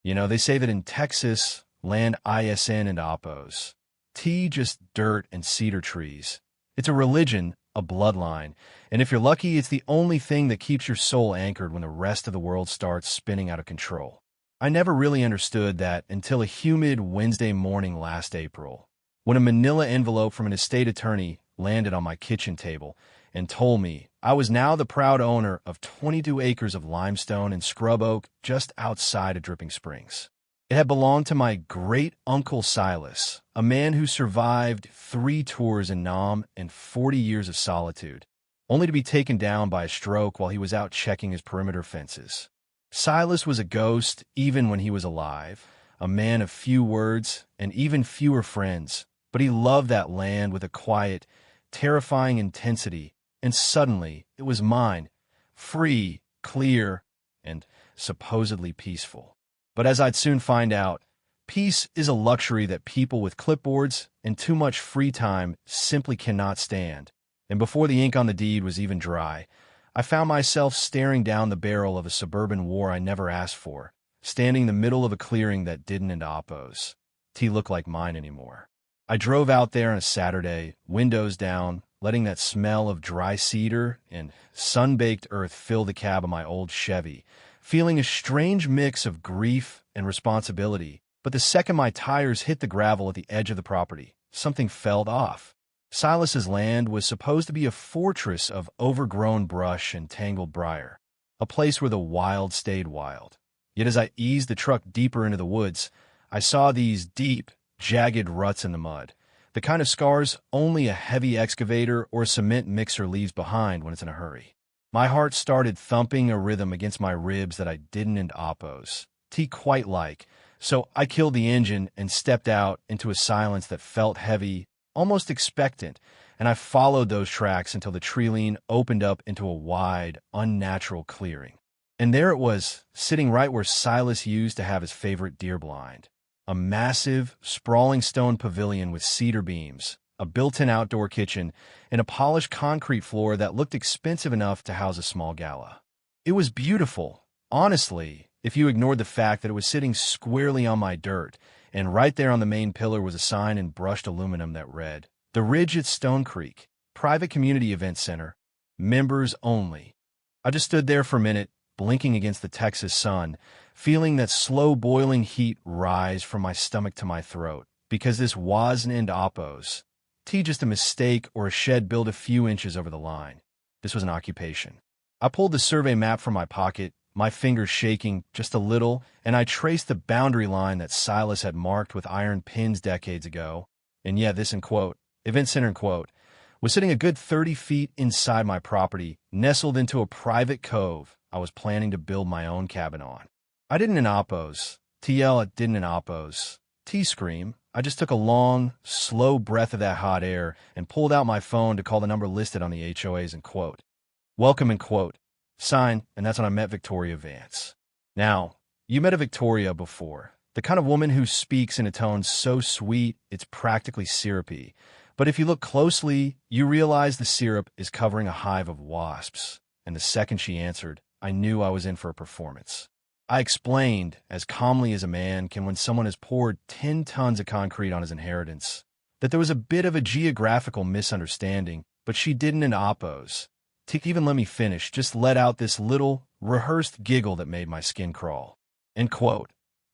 They say that in Texas, land ISN and oppos. T just dirt and cedar trees. It's a religion, a bloodline, and if you're lucky, it's the only thing that keeps your soul anchored when the rest of the world starts spinning out of control. I never really understood that until a humid Wednesday morning last April, when a manila envelope from an estate attorney landed on my kitchen table and told me I was now the proud owner of 22 acres of limestone and scrub oak just outside of Dripping Springs. It had belonged to my great-uncle Silas, a man who survived 3 tours in Nam and 40 years of solitude, only to be taken down by a stroke while he was out checking his perimeter fences. Silas was a ghost even when he was alive, a man of few words and even fewer friends, but he loved that land with a quiet, terrifying intensity, and suddenly it was mine, free, clear, and supposedly peaceful. But as I'd soon find out, peace is a luxury that people with clipboards and too much free time simply cannot stand. And before the ink on the deed was even dry, I found myself staring down the barrel of a suburban war I never asked for, standing in the middle of a clearing that didn't end oppos. T look like mine anymore. I drove out there on a Saturday, windows down, letting that smell of dry cedar and sun-baked earth fill the cab of my old Chevy, feeling a strange mix of grief and responsibility. But the second my tires hit the gravel at the edge of the property, something felt off. Silas's land was supposed to be a fortress of overgrown brush and tangled briar, a place where the wild stayed wild. Yet as I eased the truck deeper into the woods, I saw these deep, jagged ruts in the mud, the kind of scars only a heavy excavator or a cement mixer leaves behind when it's in a hurry. My heart started thumping a rhythm against my ribs that I didn't end oppos. T quite like, so I killed the engine and stepped out into a silence that felt heavy, almost expectant, and I followed those tracks until the tree line opened up into a wide, unnatural clearing. And there it was, sitting right where Silas used to have his favorite deer blind. A massive, sprawling stone pavilion with cedar beams, a built-in outdoor kitchen, and a polished concrete floor that looked expensive enough to house a small gala. It was beautiful, honestly, if you ignored the fact that it was sitting squarely on my dirt, and right there on the main pillar was a sign in brushed aluminum that read, "The Ridge at Stone Creek, Private Community Event Center, Members Only." I just stood there for a minute, blinking against the Texas sun, feeling that slow-boiling heat rise from my stomach to my throat, because this wasn't end oppos. T just a mistake or a shed built a few inches over the line. This was an occupation. I pulled the survey map from my pocket, my fingers shaking just a little, and I traced the boundary line that Silas had marked with iron pins decades ago. And yeah, this in quote, event center in quote, was sitting a good 30 feet inside my property, nestled into a private cove I was planning to build my own cabin on. I didn't in oppos. TL didn't in oppos. T scream. I just took a long, slow breath of that hot air and pulled out my phone to call the number listed on the HOAs in quote. Welcome in quote. Sign, and that's when I met Victoria Vance. Now, you met a Victoria before, the kind of woman who speaks in a tone so sweet it's practically syrupy. But if you look closely, you realize the syrup is covering a hive of wasps. And the second she answered, I knew I was in for a performance. I explained, as calmly as a man can when someone has poured 10 tons of concrete on his inheritance, that there was a bit of a geographical misunderstanding, but she didn't in oppos. To even let me finish, just let out this little, rehearsed giggle that made my skin crawl. End quote.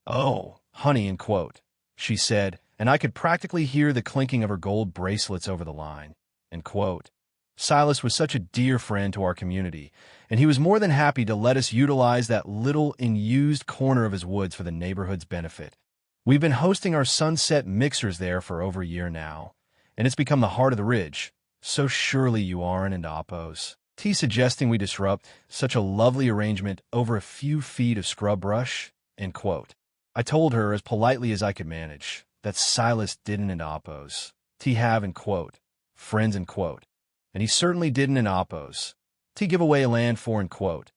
Oh, honey, end quote, she said, and I could practically hear the clinking of her gold bracelets over the line. End quote. Silas was such a dear friend to our community, and he was more than happy to let us utilize that little unused corner of his woods for the neighborhood's benefit. We've been hosting our sunset mixers there for over a year now, and it's become the heart of the ridge. So surely you aren't into oppos. T suggesting we disrupt such a lovely arrangement over a few feet of scrub brush, end quote. I told her as politely as I could manage that Silas didn't in oppos. T have, end quote, friends, end quote. And he certainly didn't in oppos. T give away land for, end quote,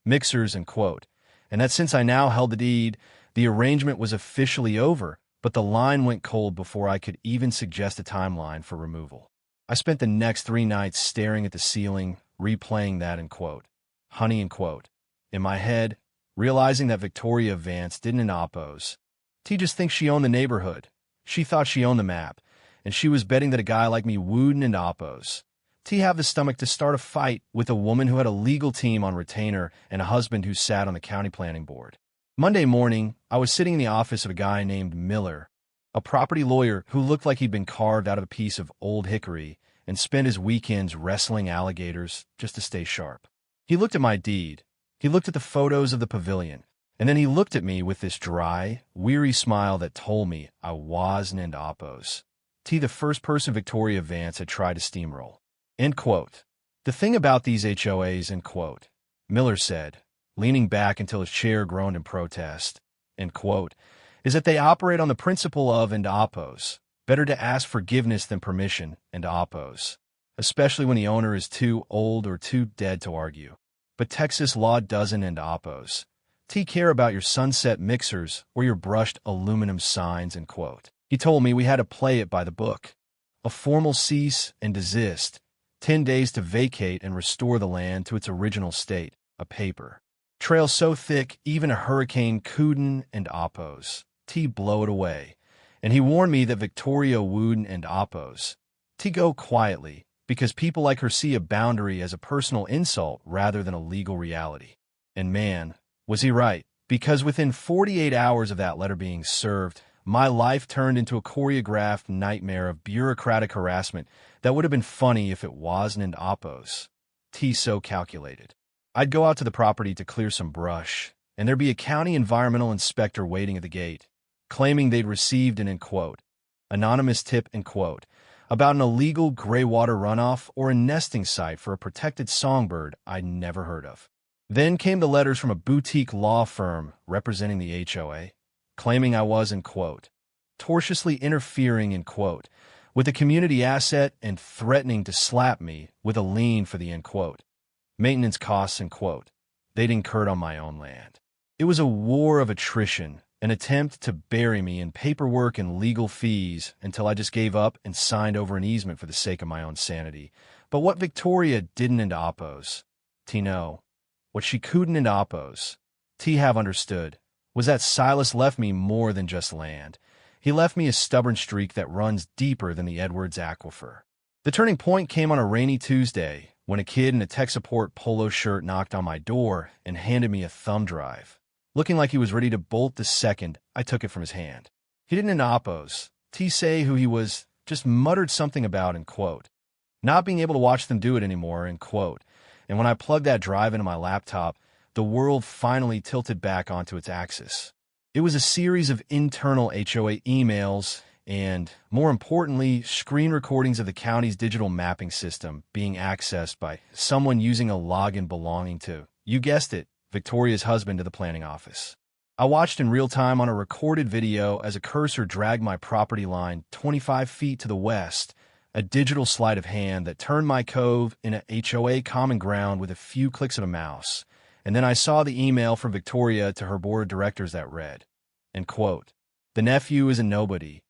mixers, end quote, and that since I now held the deed, the arrangement was officially over, but the line went cold before I could even suggest a timeline for removal. I spent the next 3 nights staring at the ceiling, replaying that, end quote, honey, end quote, in my head, Realizing that Victoria Vance didn't oppose. T just thinks she owned the neighborhood. She thought she owned the map, and she was betting that a guy like me wouldn't and oppose. T have the stomach to start a fight with a woman who had a legal team on retainer and a husband who sat on the county planning board. Monday morning, I was sitting in the office of a guy named Miller, a property lawyer who looked like he'd been carved out of a piece of old hickory and spent his weekends wrestling alligators just to stay sharp. He looked at my deed. He looked at the photos of the pavilion, and then he looked at me with this dry, weary smile that told me I wasn't in oppose. T, the first person Victoria Vance had tried to steamroll. End quote. The thing about these HOAs, end quote, Miller said, leaning back until his chair groaned in protest, end quote, is that they operate on the principle of and oppose. Better to ask forgiveness than permission and oppose, especially when the owner is too old or too dead to argue. But Texas law doesn't and oppose. T care about your sunset mixers or your brushed aluminum signs, end quote. He told me we had to play it by the book. A formal cease and desist, 10 days to vacate and restore the land to its original state, a paper. Trail so thick even a hurricane couldn't and oppose. T blow it away. And he warned me that Victoria wouldn't and oppose. T go quietly, because people like her see a boundary as a personal insult rather than a legal reality. And man, was he right, because within 48 hours of that letter being served, my life turned into a choreographed nightmare of bureaucratic harassment that would have been funny if it wasn't in oppose. T so calculated. I'd go out to the property to clear some brush, and there'd be a county environmental inspector waiting at the gate, claiming they'd received an, end quote, anonymous tip, end quote, about an illegal gray water runoff or a nesting site for a protected songbird I'd never heard of. Then came the letters from a boutique law firm representing the HOA, claiming I was, end quote, tortiously interfering, end quote, with a community asset and threatening to slap me with a lien for the, end quote, maintenance costs, end quote, they'd incurred on my own land. It was a war of attrition, an attempt to bury me in paperwork and legal fees until I just gave up and signed over an easement for the sake of my own sanity. But what Victoria didn't and oppose, T know, what she couldn't and oppose, T have understood, was that Silas left me more than just land. He left me a stubborn streak that runs deeper than the Edwards Aquifer. The turning point came on a rainy Tuesday when a kid in a tech support polo shirt knocked on my door and handed me a thumb drive. Looking like he was ready to bolt the second I took it from his hand. He didn't oppose. T say who he was, just muttered something about, end quote, not being able to watch them do it anymore, end quote. And when I plugged that drive into my laptop, the world finally tilted back onto its axis. It was a series of internal HOA emails and, more importantly, screen recordings of the county's digital mapping system being accessed by someone using a login belonging to, you guessed it, Victoria's husband to the planning office. I watched in real time on a recorded video as a cursor dragged my property line 25 feet to the west, a digital sleight of hand that turned my cove in a HOA common ground with a few clicks of a mouse. And then I saw the email from Victoria to her board of directors that read, end quote, the nephew is a nobody.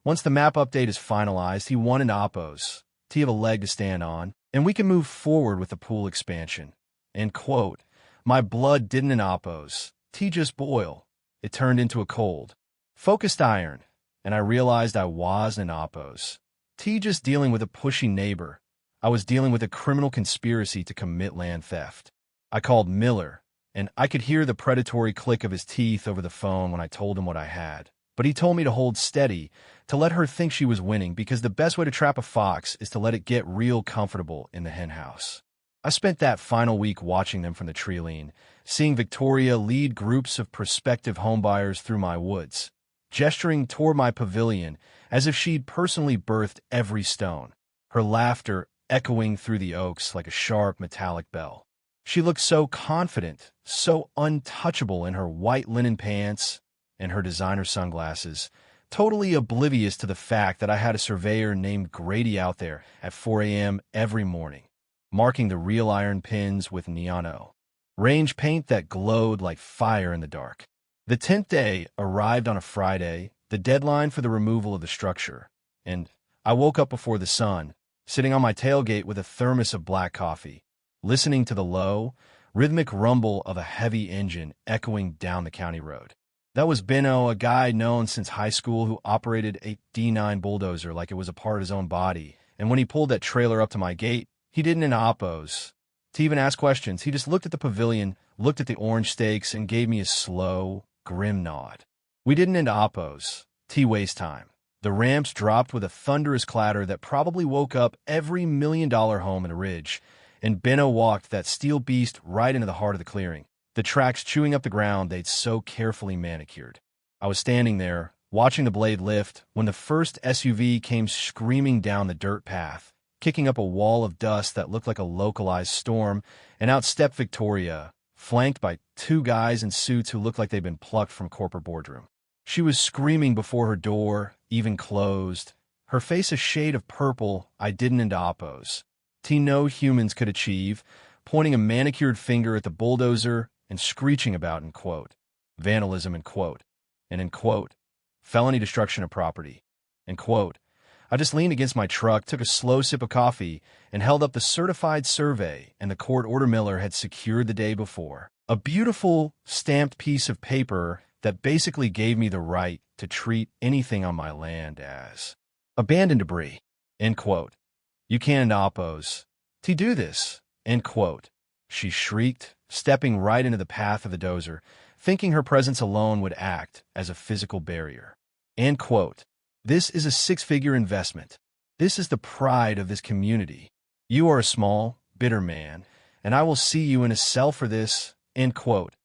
Once the map update is finalized, he won an oppose. T have a leg to stand on, and we can move forward with the pool expansion. End quote. My blood didn't an oppose. T just boil. It turned into a cold, focused iron, and I realized I was an oppose. T just dealing with a pushy neighbor. I was dealing with a criminal conspiracy to commit land theft. I called Miller, and I could hear the predatory click of his teeth over the phone when I told him what I had. But he told me to hold steady, to let her think she was winning, because the best way to trap a fox is to let it get real comfortable in the henhouse. I spent that final week watching them from the tree line, seeing Victoria lead groups of prospective homebuyers through my woods, gesturing toward my pavilion as if she'd personally birthed every stone, her laughter echoing through the oaks like a sharp metallic bell. She looked so confident, so untouchable in her white linen pants and her designer sunglasses, totally oblivious to the fact that I had a surveyor named Grady out there at 4 a.m. every morning, marking the real iron pins with neon O. Range paint that glowed like fire in the dark. The 10th day arrived on a Friday, the deadline for the removal of the structure, and I woke up before the sun, sitting on my tailgate with a thermos of black coffee, listening to the low, rhythmic rumble of a heavy engine echoing down the county road. That was Benno, a guy I'd known since high school who operated a D9 Bulldozer like it was a part of his own body. And when he pulled that trailer up to my gate, he didn't oppose to even ask questions. He just looked at the pavilion, looked at the orange stakes, and gave me a slow, grim nod. We didn't oppose to waste time. The ramps dropped with a thunderous clatter that probably woke up every $1 million home in a ridge, and Benno walked that steel beast right into the heart of the clearing, the tracks chewing up the ground they'd so carefully manicured. I was standing there, watching the blade lift, when the first SUV came screaming down the dirt path, kicking up a wall of dust that looked like a localized storm, and out stepped Victoria, flanked by two guys in suits who looked like they'd been plucked from a corporate boardroom. She was screaming before her door, even closed, her face a shade of purple I didn't oppose no humans could achieve, pointing a manicured finger at the bulldozer and screeching about, in quote, vandalism, in quote, and in quote, felony destruction of property, in quote. I just leaned against my truck, took a slow sip of coffee, and held up the certified survey and the court order Miller had secured the day before. A beautiful, stamped piece of paper that basically gave me the right to treat anything on my land as abandoned debris, end quote. You can't oppose to do this, end quote. She shrieked, stepping right into the path of the dozer, thinking her presence alone would act as a physical barrier, end quote. This is a six-figure investment. This is the pride of this community. You are a small, bitter man, and I will see you in a cell for this, end quote.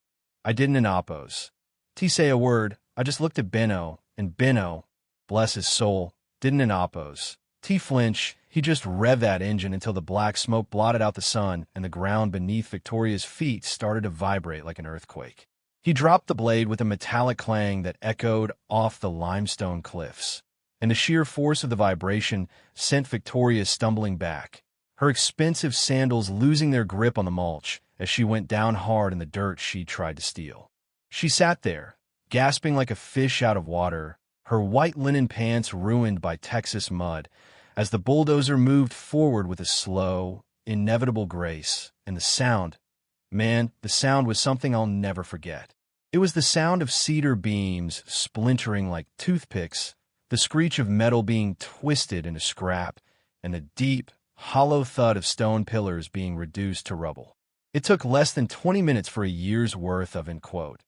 I didn't oppose to say a word. I just looked at Benno, and Benno, bless his soul, didn't oppose to flinch. He just revved that engine until the black smoke blotted out the sun and the ground beneath Victoria's feet started to vibrate like an earthquake. He dropped the blade with a metallic clang that echoed off the limestone cliffs, and the sheer force of the vibration sent Victoria stumbling back, her expensive sandals losing their grip on the mulch as she went down hard in the dirt she tried to steal. She sat there, gasping like a fish out of water, her white linen pants ruined by Texas mud, as the bulldozer moved forward with a slow, inevitable grace, and the sound was something I'll never forget. It was the sound of cedar beams splintering like toothpicks, the screech of metal being twisted into scrap, and the deep, hollow thud of stone pillars being reduced to rubble. It took less than 20 minutes for a year's worth of, in quote,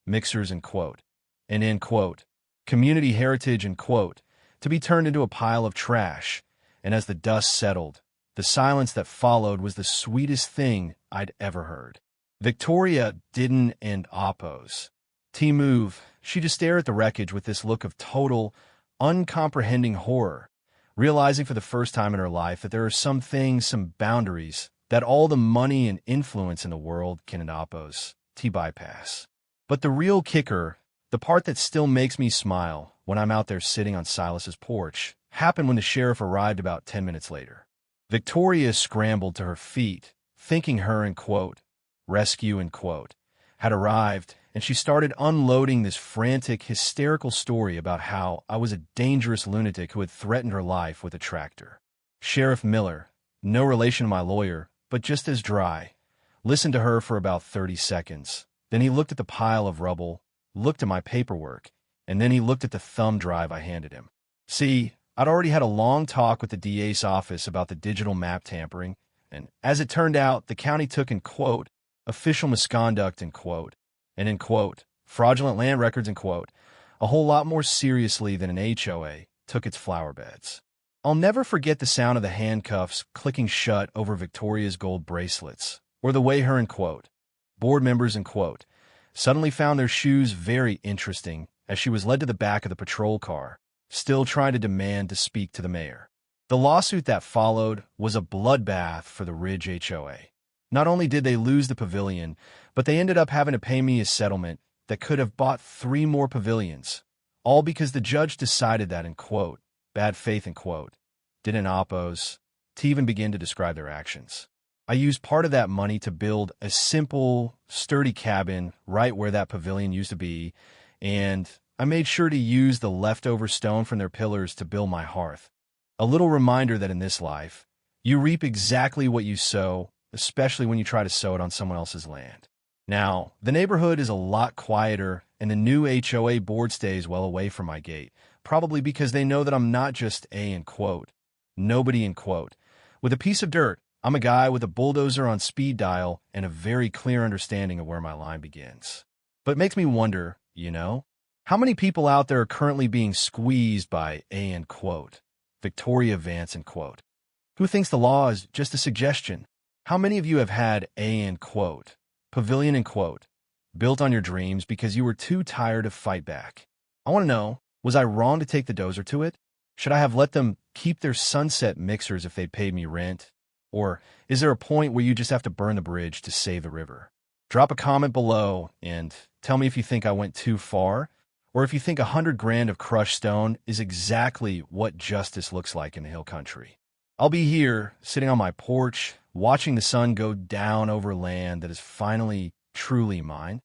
mixers, in quote, and in quote, community heritage, in quote, to be turned into a pile of trash, and as the dust settled, the silence that followed was the sweetest thing I'd ever heard. Victoria didn't oppose to move. She just stared at the wreckage with this look of total, uncomprehending horror, realizing for the first time in her life that there are some things, some boundaries, that all the money and influence in the world can oppose to bypass. But the real kicker, the part that still makes me smile when I'm out there sitting on Silas's porch, happened when the sheriff arrived about 10 minutes later. Victoria scrambled to her feet, thinking her, in quote, rescue, in quote, had arrived, and she started unloading this frantic, hysterical story about how I was a dangerous lunatic who had threatened her life with a tractor. Sheriff Miller, no relation to my lawyer, but just as dry, listened to her for about 30 seconds. Then he looked at the pile of rubble, looked at my paperwork, and then he looked at the thumb drive I handed him. See, I'd already had a long talk with the DA's office about the digital map tampering, and as it turned out, the county took, in quote, official misconduct, in quote, and in quote, fraudulent land records, in quote, a whole lot more seriously than an HOA took its flower beds. I'll never forget the sound of the handcuffs clicking shut over Victoria's gold bracelets, or the way her, in quote, board members, in quote, suddenly found their shoes very interesting as she was led to the back of the patrol car, still trying to demand to speak to the mayor. The lawsuit that followed was a bloodbath for the Ridge HOA. Not only did they lose the pavilion, but they ended up having to pay me a settlement that could have bought 3 more pavilions, all because the judge decided that, in quote, bad faith, in quote, didn't oppose to even begin to describe their actions. I used part of that money to build a simple, sturdy cabin right where that pavilion used to be, and I made sure to use the leftover stone from their pillars to build my hearth. A little reminder that in this life, you reap exactly what you sow, especially when you try to sow it on someone else's land. Now, the neighborhood is a lot quieter, and the new HOA board stays well away from my gate, probably because they know that I'm not just nobody. With a piece of dirt, I'm a guy with a bulldozer on speed dial and a very clear understanding of where my line begins. But it makes me wonder, how many people out there are currently being squeezed by Victoria Vance, who thinks the law is just a suggestion? How many of you have had pavilion built on your dreams because you were too tired to fight back? I want to know, was I wrong to take the dozer to it? Should I have let them keep their sunset mixers if they paid me rent? Or is there a point where you just have to burn the bridge to save the river? Drop a comment below and tell me if you think I went too far, or if you think 100 grand of crushed stone is exactly what justice looks like in the hill country. I'll be here, sitting on my porch, watching the sun go down over land that is finally truly mine.